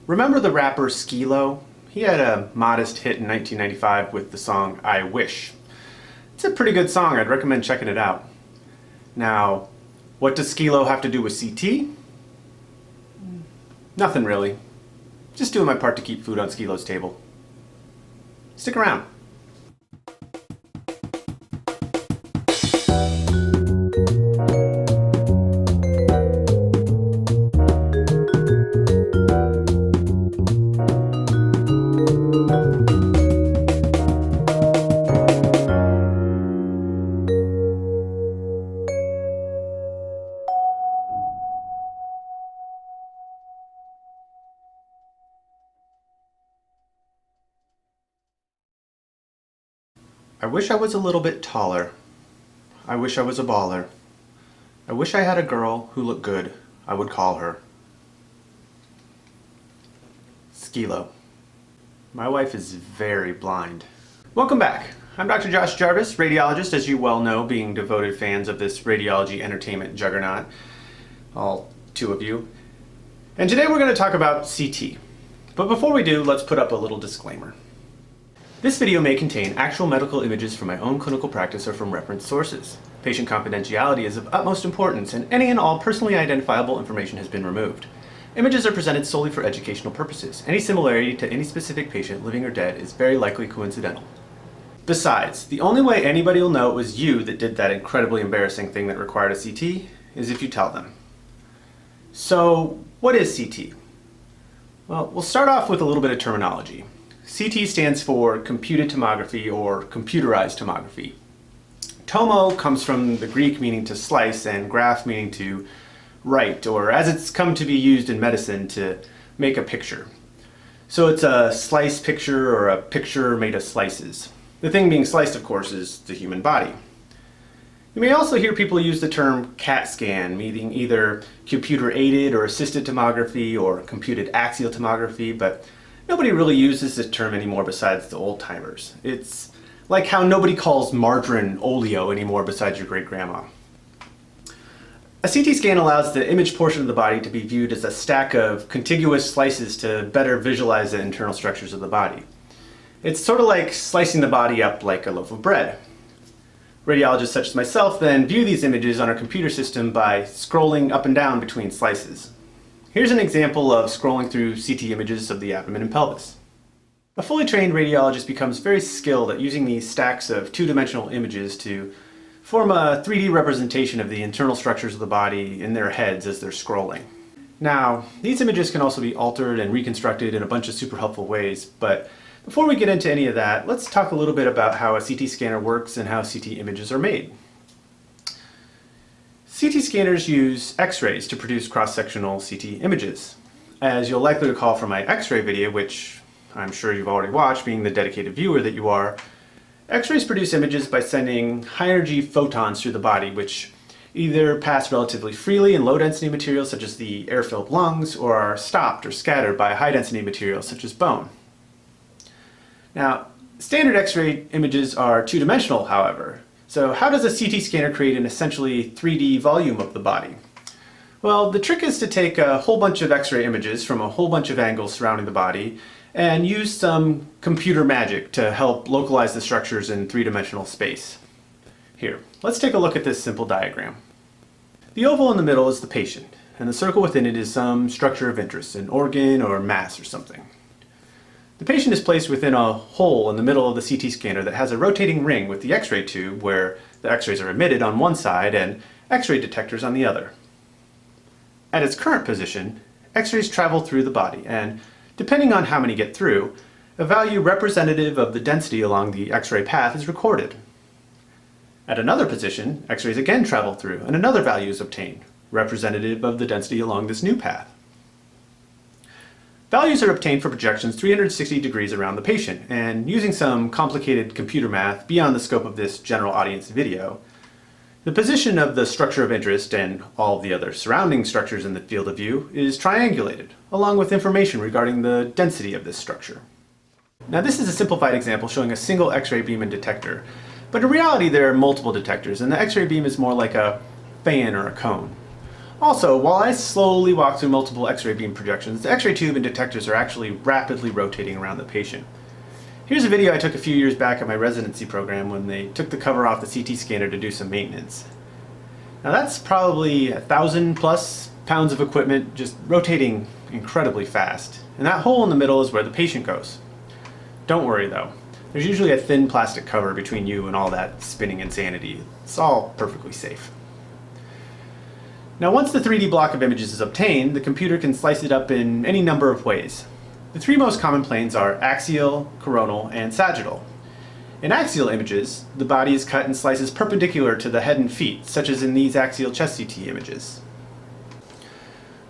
Remember the rapper Skee-lo? He had a modest hit in 1995 with the song I Wish. It's a pretty good song, I'd recommend checking it out. Now, what does Skee-lo have to do with CT? Nothing really. Just doing my part to keep food on Skee-lo's table. Stick around. I wish I was a little bit taller. I wish I was a baller. I wish I had a girl who looked good. I would call her Skee-lo. My wife is very blind. Welcome back. I'm Dr. Josh Jarvis, radiologist, as you well know, being devoted fans of this radiology entertainment juggernaut. All two of you. And today we're going to talk about CT. But before we do, let's put up a little disclaimer. This video may contain actual medical images from my own clinical practice or from reference sources. Patient confidentiality is of utmost importance, and any and all personally identifiable information has been removed. Images are presented solely for educational purposes. Any similarity to any specific patient, living or dead, is very likely coincidental. Besides, the only way anybody will know it was you that did that incredibly embarrassing thing that required a CT is if you tell them. So, what is CT? Well, we'll start off with a little bit of terminology. CT stands for computed tomography or computerized tomography. Tomo comes from the Greek meaning to slice and graph meaning to write, or as it's come to be used in medicine, to make a picture. So it's a slice picture or a picture made of slices. The thing being sliced, of course, is the human body. You may also hear people use the term CAT scan, meaning either computer-aided or assisted tomography or computed axial tomography, but nobody really uses this term anymore besides the old-timers. It's like how nobody calls margarine oleo anymore besides your great-grandma. A CT scan allows the image portion of the body to be viewed as a stack of contiguous slices to better visualize the internal structures of the body. It's sort of like slicing the body up like a loaf of bread. Radiologists such as myself then view these images on our computer system by scrolling up and down between slices. Here's an example of scrolling through CT images of the abdomen and pelvis. A fully trained radiologist becomes very skilled at using these stacks of two-dimensional images to form a 3D representation of the internal structures of the body in their heads as they're scrolling. Now, these images can also be altered and reconstructed in a bunch of super helpful ways, but before we get into any of that, let's talk a little bit about how a CT scanner works and how CT images are made. CT scanners use X-rays to produce cross-sectional CT images. As you'll likely recall from my X-ray video, which I'm sure you've already watched, being the dedicated viewer that you are, X-rays produce images by sending high-energy photons through the body, which either pass relatively freely in low-density materials such as the air-filled lungs, or are stopped or scattered by high-density materials such as bone. Now, standard X-ray images are two-dimensional, however. So how does a CT scanner create an essentially 3D volume of the body? Well, the trick is to take a whole bunch of X-ray images from a whole bunch of angles surrounding the body and use some computer magic to help localize the structures in three-dimensional space. Here, let's take a look at this simple diagram. The oval in the middle is the patient, and the circle within it is some structure of interest, an organ or mass or something. The patient is placed within a hole in the middle of the CT scanner that has a rotating ring with the X-ray tube where the X-rays are emitted on one side and X-ray detectors on the other. At its current position, X-rays travel through the body and, depending on how many get through, a value representative of the density along the X-ray path is recorded. At another position, X-rays again travel through and another value is obtained, representative of the density along this new path. Values are obtained for projections 360 degrees around the patient, and using some complicated computer math beyond the scope of this general audience video, the position of the structure of interest and all of the other surrounding structures in the field of view is triangulated, along with information regarding the density of this structure. Now this is a simplified example showing a single X-ray beam and detector, but in reality there are multiple detectors, and the X-ray beam is more like a fan or a cone. Also, while I slowly walk through multiple X-ray beam projections, the X-ray tube and detectors are actually rapidly rotating around the patient. Here's a video I took a few years back at my residency program when they took the cover off the CT scanner to do some maintenance. Now that's probably 1,000 plus pounds of equipment just rotating incredibly fast. And that hole in the middle is where the patient goes. Don't worry though. There's usually a thin plastic cover between you and all that spinning insanity. It's all perfectly safe. Now once the 3D block of images is obtained, the computer can slice it up in any number of ways. The three most common planes are axial, coronal, and sagittal. In axial images, the body is cut in slices perpendicular to the head and feet, such as in these axial chest CT images.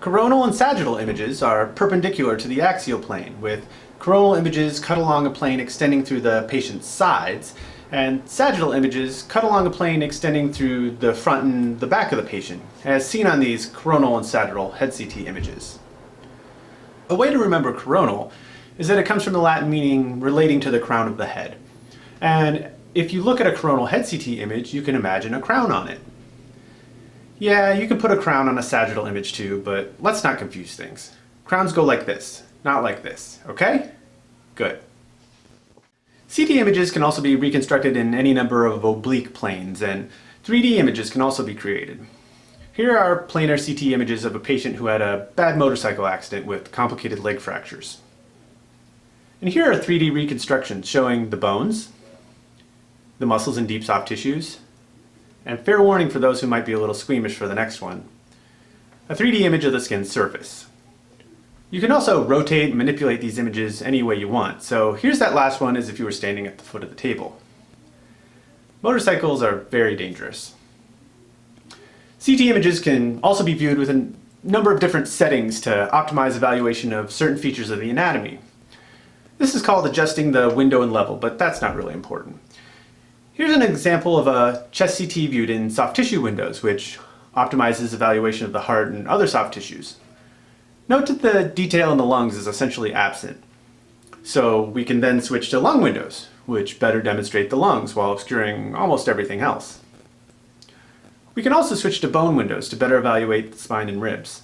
Coronal and sagittal images are perpendicular to the axial plane, with coronal images cut along a plane extending through the patient's sides, and sagittal images cut along a plane extending through the front and the back of the patient, as seen on these coronal and sagittal head CT images. A way to remember coronal is that it comes from the Latin meaning relating to the crown of the head. And if you look at a coronal head CT image, you can imagine a crown on it. Yeah, you can put a crown on a sagittal image too, but let's not confuse things. Crowns go like this, not like this, okay? Good. CT images can also be reconstructed in any number of oblique planes, and 3D images can also be created. Here are planar CT images of a patient who had a bad motorcycle accident with complicated leg fractures. And here are 3D reconstructions showing the bones, the muscles and deep soft tissues, and fair warning for those who might be a little squeamish for the next one, a 3D image of the skin's surface. You can also rotate and manipulate these images any way you want. So here's that last one as if you were standing at the foot of the table. Motorcycles are very dangerous. CT images can also be viewed with a number of different settings to optimize evaluation of certain features of the anatomy. This is called adjusting the window and level, but that's not really important. Here's an example of a chest CT viewed in soft tissue windows, which optimizes evaluation of the heart and other soft tissues. Note that the detail in the lungs is essentially absent. So we can then switch to lung windows, which better demonstrate the lungs while obscuring almost everything else. We can also switch to bone windows to better evaluate the spine and ribs.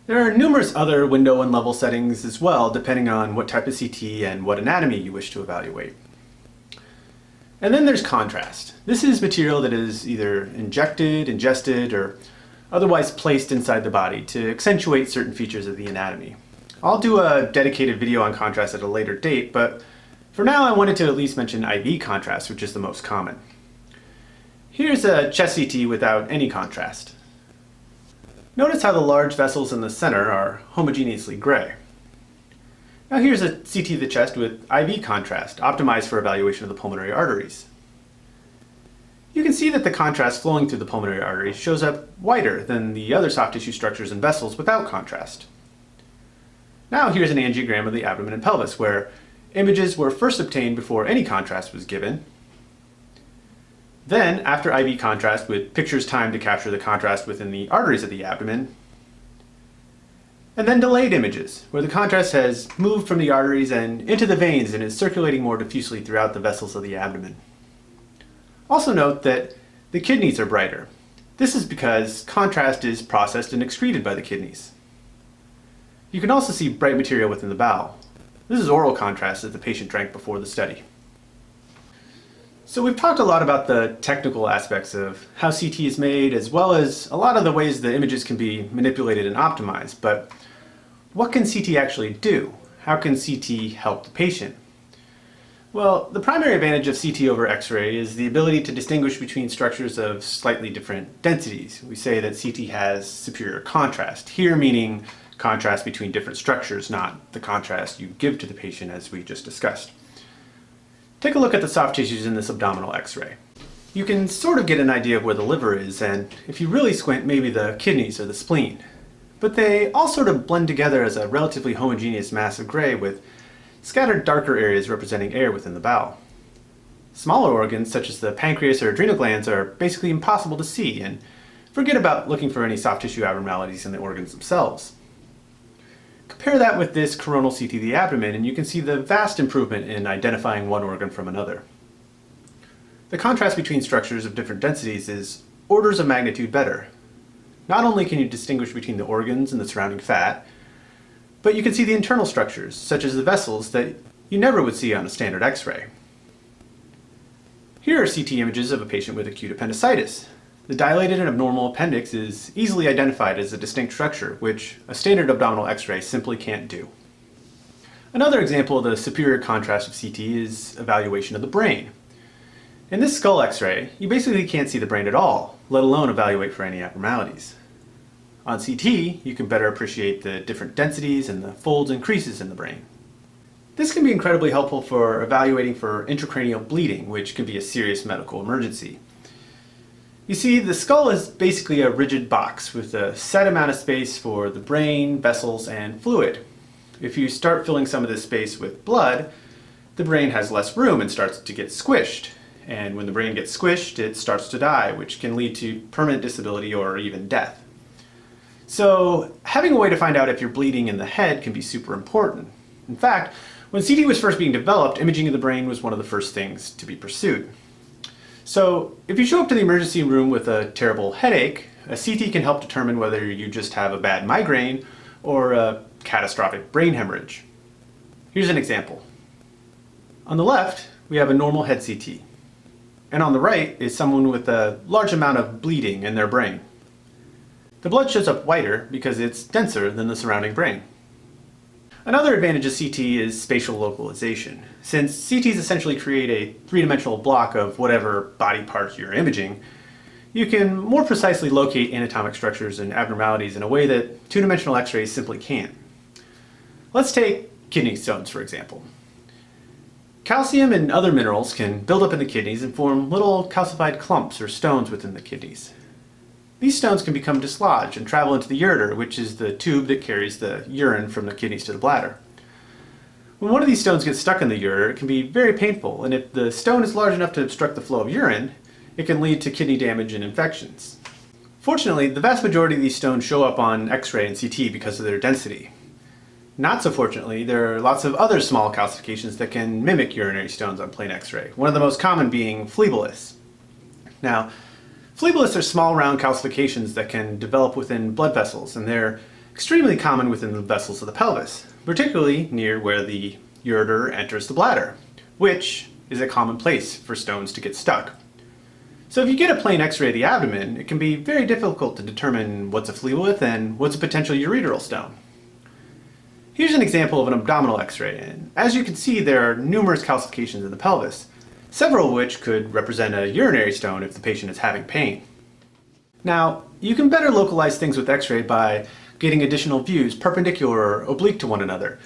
There are numerous other window and level settings as well, depending on what type of CT and what anatomy you wish to evaluate. And then there's contrast. This is material that is either injected, ingested, or otherwise placed inside the body to accentuate certain features of the anatomy. I'll do a dedicated video on contrast at a later date, but for now I wanted to at least mention IV contrast, which is the most common. Here's a chest CT without any contrast. Notice how the large vessels in the center are homogeneously gray. Now here's a CT of the chest with IV contrast, optimized for evaluation of the pulmonary arteries. You can see that the contrast flowing through the pulmonary arteries shows up whiter than the other soft tissue structures and vessels without contrast. Now here's an angiogram of the abdomen and pelvis, where images were first obtained before any contrast was given. Then, after IV contrast with pictures timed to capture the contrast within the arteries of the abdomen. And then delayed images, where the contrast has moved from the arteries and into the veins and is circulating more diffusely throughout the vessels of the abdomen. Also note that the kidneys are brighter. This is because contrast is processed and excreted by the kidneys. You can also see bright material within the bowel. This is oral contrast that the patient drank before the study. So we've talked a lot about the technical aspects of how CT is made, as well as a lot of the ways the images can be manipulated and optimized, but what can CT actually do? How can CT help the patient? Well, the primary advantage of CT over X-ray is the ability to distinguish between structures of slightly different densities. We say that CT has superior contrast, here meaning contrast between different structures, not the contrast you give to the patient as we just discussed. Take a look at the soft tissues in this abdominal X-ray. You can sort of get an idea of where the liver is, and if you really squint, maybe the kidneys or the spleen. But they all sort of blend together as a relatively homogeneous mass of gray with scattered darker areas representing air within the bowel. Smaller organs, such as the pancreas or adrenal glands, are basically impossible to see, and forget about looking for any soft tissue abnormalities in the organs themselves. Compare that with this coronal CT of the abdomen and you can see the vast improvement in identifying one organ from another. The contrast between structures of different densities is orders of magnitude better. not only can you distinguish between the organs and the surrounding fat, but you can see the internal structures, such as the vessels, that you never would see on a standard X-ray. Here are CT images of a patient with acute appendicitis. The dilated and abnormal appendix is easily identified as a distinct structure, which a standard abdominal X-ray simply can't do. Another example of the superior contrast of CT is evaluation of the brain. In this skull X-ray, you basically can't see the brain at all, let alone evaluate for any abnormalities. On CT, you can better appreciate the different densities and the folds and creases in the brain. This can be incredibly helpful for evaluating for intracranial bleeding, which can be a serious medical emergency. You see, the skull is basically a rigid box with a set amount of space for the brain, vessels, and fluid. If you start filling some of this space with blood, the brain has less room and starts to get squished. And when the brain gets squished, it starts to die, which can lead to permanent disability or even death. So having a way to find out if you're bleeding in the head can be super important. In fact, when CT was first being developed, imaging of the brain was one of the first things to be pursued. So if you show up to the emergency room with a terrible headache, a CT can help determine whether you just have a bad migraine or a catastrophic brain hemorrhage. Here's an example. On the left, we have a normal head CT. And on the right is someone with a large amount of bleeding in their brain. The blood shows up whiter because it's denser than the surrounding brain. Another advantage of CT is spatial localization. Since CTs essentially create a three-dimensional block of whatever body part you're imaging, you can more precisely locate anatomic structures and abnormalities in a way that two-dimensional X-rays simply can't. Let's take kidney stones, for example. Calcium and other minerals can build up in the kidneys and form little calcified clumps or stones within the kidneys. These stones can become dislodged and travel into the ureter, which is the tube that carries the urine from the kidneys to the bladder. When one of these stones gets stuck in the ureter, it can be very painful, and if the stone is large enough to obstruct the flow of urine, it can lead to kidney damage and infections. Fortunately, the vast majority of these stones show up on X-ray and CT because of their density. Not so fortunately, there are lots of other small calcifications that can mimic urinary stones on plain X-ray, one of the most common being phleboliths. Now, phleboliths are small round calcifications that can develop within blood vessels, and they're extremely common within the vessels of the pelvis, particularly near where the ureter enters the bladder, which is a common place for stones to get stuck. So if you get a plain X-ray of the abdomen, it can be very difficult to determine what's a phlebolith and what's a potential ureteral stone. Here's an example of an abdominal X-ray, and as you can see, there are numerous calcifications in the pelvis, several of which could represent a urinary stone if the patient is having pain. Now, you can better localize things with X-ray by getting additional views perpendicular or oblique to one another.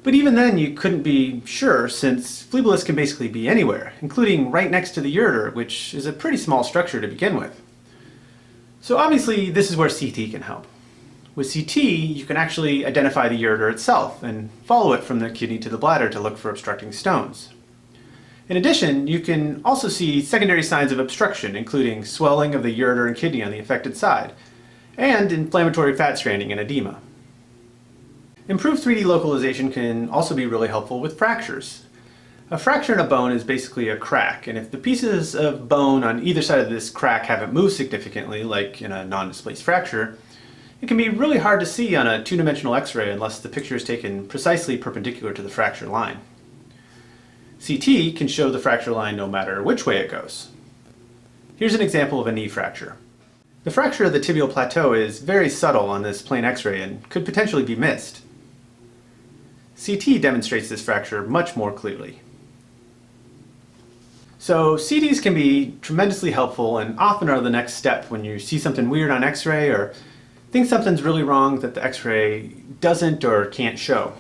But even then, you couldn't be sure, since phleboliths can basically be anywhere, including right next to the ureter, which is a pretty small structure to begin with. So obviously, this is where CT can help. With CT, you can actually identify the ureter itself and follow it from the kidney to the bladder to look for obstructing stones. In addition, you can also see secondary signs of obstruction, including swelling of the ureter and kidney on the affected side, and inflammatory fat stranding and edema. Improved 3D localization can also be really helpful with fractures. A fracture in a bone is basically a crack, and if the pieces of bone on either side of this crack haven't moved significantly, like in a non-displaced fracture, it can be really hard to see on a two-dimensional X-ray unless the picture is taken precisely perpendicular to the fracture line. CT can show the fracture line no matter which way it goes. Here's an example of a knee fracture. The fracture of the tibial plateau is very subtle on this plain X-ray and could potentially be missed. CT demonstrates this fracture much more clearly. So CTs can be tremendously helpful and often are the next step when you see something weird on X-ray or think something's really wrong that the X-ray doesn't or can't show.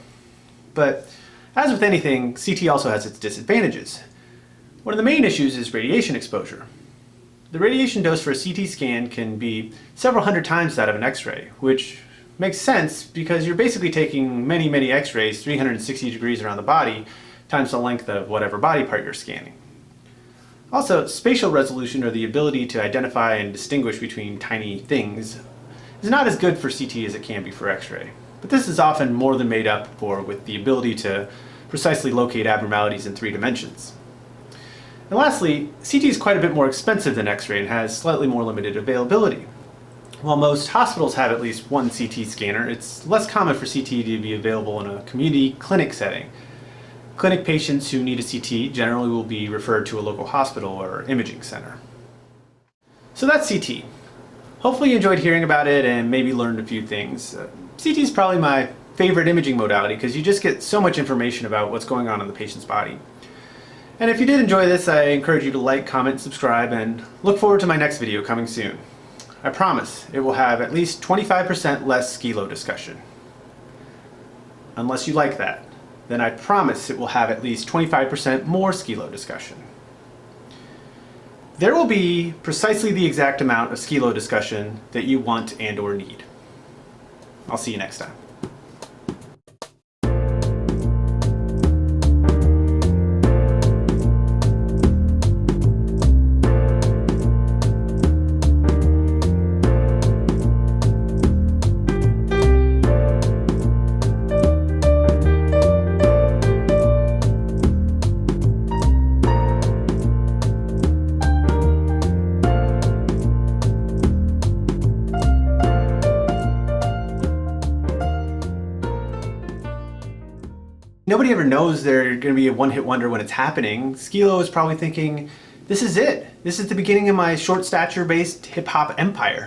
But as with anything, CT also has its disadvantages. One of the main issues is radiation exposure. The radiation dose for a CT scan can be several hundred times that of an X-ray, which makes sense because you're basically taking many X-rays 360 degrees around the body times the length of whatever body part you're scanning. Also, spatial resolution, or the ability to identify and distinguish between tiny things, is not as good for CT as it can be for X-ray. But this is often more than made up for with the ability to precisely locate abnormalities in 3 dimensions. And lastly, CT is quite a bit more expensive than X-ray and has slightly more limited availability. While most hospitals have at least one CT scanner, it's less common for CT to be available in a community clinic setting. Clinic patients who need a CT generally will be referred to a local hospital or imaging center. So that's CT. Hopefully you enjoyed hearing about it and maybe learned a few things. CT is probably my favorite imaging modality because you just get so much information about what's going on in the patient's body. And if you did enjoy this, I encourage you to like, comment, subscribe, and look forward to my next video coming soon. I promise it will have at least 25% less Skee-lo discussion. Unless you like that, then I promise it will have at least 25% more Skee-lo discussion. There will be precisely the exact amount of Skee-lo discussion that you want and or need. I'll see you next time. Nobody ever knows they're going to be a one-hit wonder when it's happening. Skee-lo is probably thinking, this is it. This is the beginning of my short stature-based hip-hop empire.